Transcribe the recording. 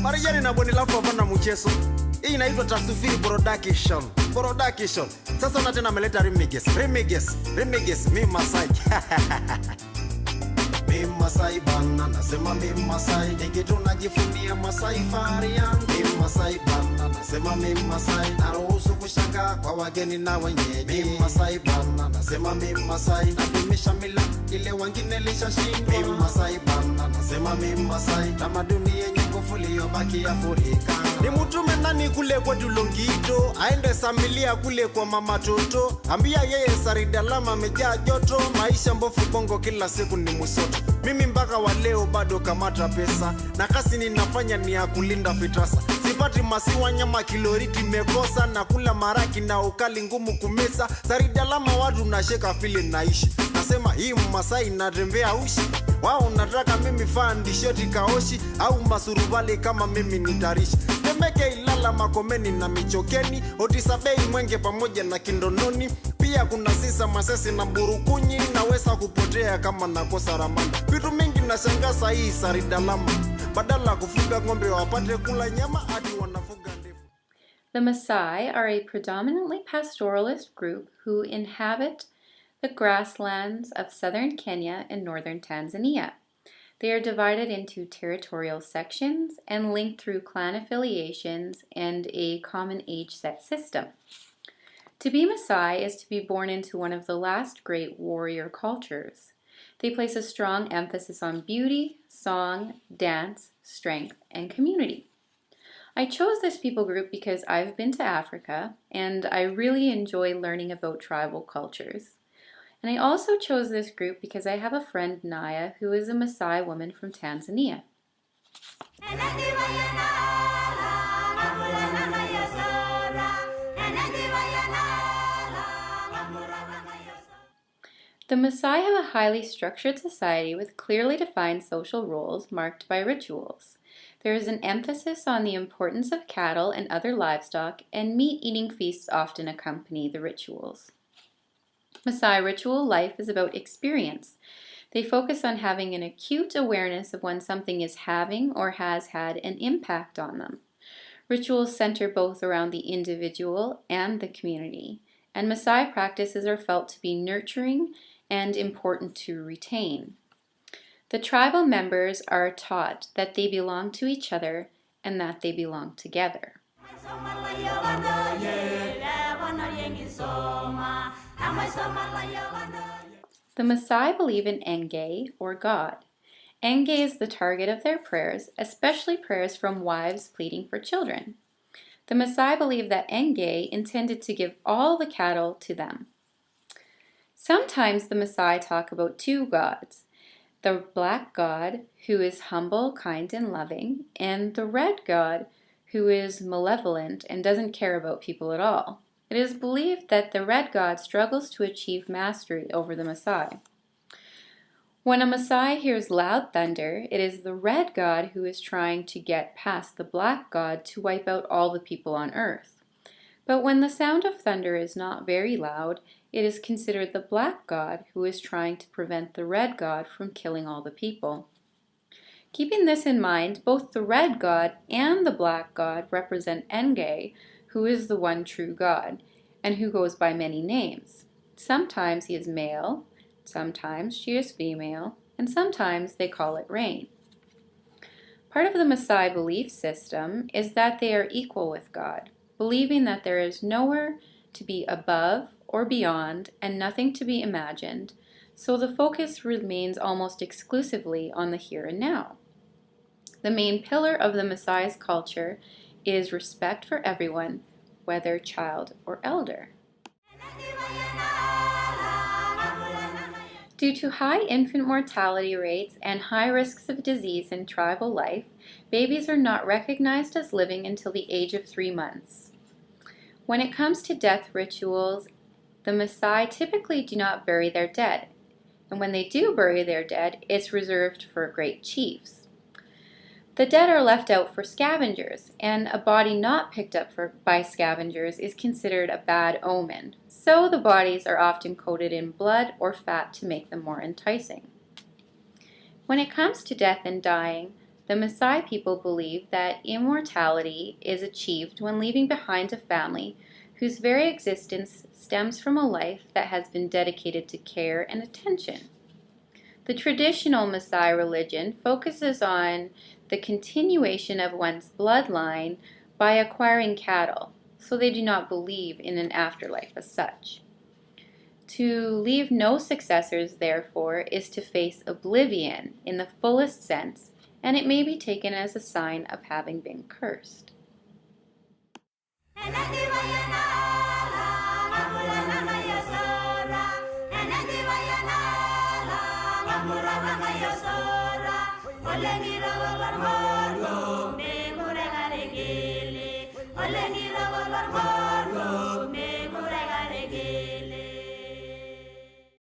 Marijani na boni lafu wapana mcheso. Hii inaitwa Tasufiri Production. Production. Sasa una tena meleta Remiges. Mi Maasai. Mi Maasai bana, nasema mi Maasai. Nikitu najifunia Maasai fahari yangu. Mi Maasai bana, nasema mi Maasai. Naruhusu kushanga kwa wageni na wenyeji. Mi Maasai bana, nasema mi Maasai. Nadumisha mila ile wengine lishashindwa. Mi Maasai bana, nasema mi Maasai. Tamaduni yenye nguvu iliyobaki Afrika. Ni mtume nani kule kwa Dulongito, aende Samilia kule kwa mama Toto. Ambia yeye Saridalama amejaa joto, maisha mbofu bongo kila siku ni musoto. Mimi mpaka wa leo bado kamata pesa, na kasi ninafanya ni ya kulinda fitrasa. Sipati masiwa nyama kiloriti mekosa, na kula maraki na ukali ngumu kumesa. Saridalama watu nasheka fili naishi, nasema hii Maasai natembea ushi. Wao nataka mimi fandi shoti kaoshi, au masurubali kama mimi nitarishi. Temeke Ilala Makomeni na Michokeni, Otisabei Mwenge pamoja na Kindononi. Pia kuna Sisa Masesi na Burukunyi, naweza kupotea kama nakosa ramani. Vitu mingi nashangaza hii Saridalama, badala kufuga ng'ombe wapate kula nyama hadi wanafuga ndevu. The Maasai are a predominantly pastoralist group who inhabit the grasslands of southern Kenya and northern Tanzania. They are divided into territorial sections and linked through clan affiliations and a common age set system. To be Maasai is to be born into one of the last great warrior cultures. They place a strong emphasis on beauty, song, dance, strength, and community. I chose this people group because I've been to Africa and I really enjoy learning about tribal cultures. And I also chose this group because I have a friend, Naya, who is a Maasai woman from Tanzania. The Maasai have a highly structured society with clearly defined social roles marked by rituals. There is an emphasis on the importance of cattle and other livestock, and meat-eating feasts often accompany the rituals. Maasai ritual life is about experience. They focus on having an acute awareness of when something is having or has had an impact on them. Rituals center both around the individual and the community, and Maasai practices are felt to be nurturing and important to retain. The tribal members are taught that they belong to each other and that they belong together. The Maasai believe in Enge, or God. Enge is the target of their prayers, especially prayers from wives pleading for children. The Maasai believe that Enge intended to give all the cattle to them. Sometimes the Maasai talk about two gods, the black god, who is humble, kind, and loving, and the red god, who is malevolent and doesn't care about people at all. It is believed that the red god struggles to achieve mastery over the Maasai. When a Maasai hears loud thunder, it is the red god who is trying to get past the black god to wipe out all the people on earth. But when the sound of thunder is not very loud, it is considered the black god who is trying to prevent the red god from killing all the people. Keeping this in mind, both the red god and the black god represent Enge, who is the one true god, and who goes by many names. Sometimes he is male, sometimes she is female, and sometimes they call it rain. Part of the Maasai belief system is that they are equal with God, believing that there is nowhere to be above or beyond and nothing to be imagined, so the focus remains almost exclusively on the here and now. The main pillar of the Maasai's culture is respect for everyone, whether child or elder. Due to high infant mortality rates and high risks of disease in tribal life, babies are not recognized as living until the age of 3 months. When it comes to death rituals, the Maasai typically do not bury their dead, and when they do bury their dead, it's reserved for great chiefs. The dead are left out for scavengers, and a body not picked up by scavengers is considered a bad omen, so the bodies are often coated in blood or fat to make them more enticing. When it comes to death and dying, The Maasai people believe that immortality is achieved when leaving behind a family whose very existence stems from a life that has been dedicated to care and attention. The traditional Maasai religion focuses on the continuation of one's bloodline by acquiring cattle, so they do not believe in an afterlife as such. To leave no successors, therefore, is to face oblivion in the fullest sense, and it may be taken as a sign of having been cursed. Olengira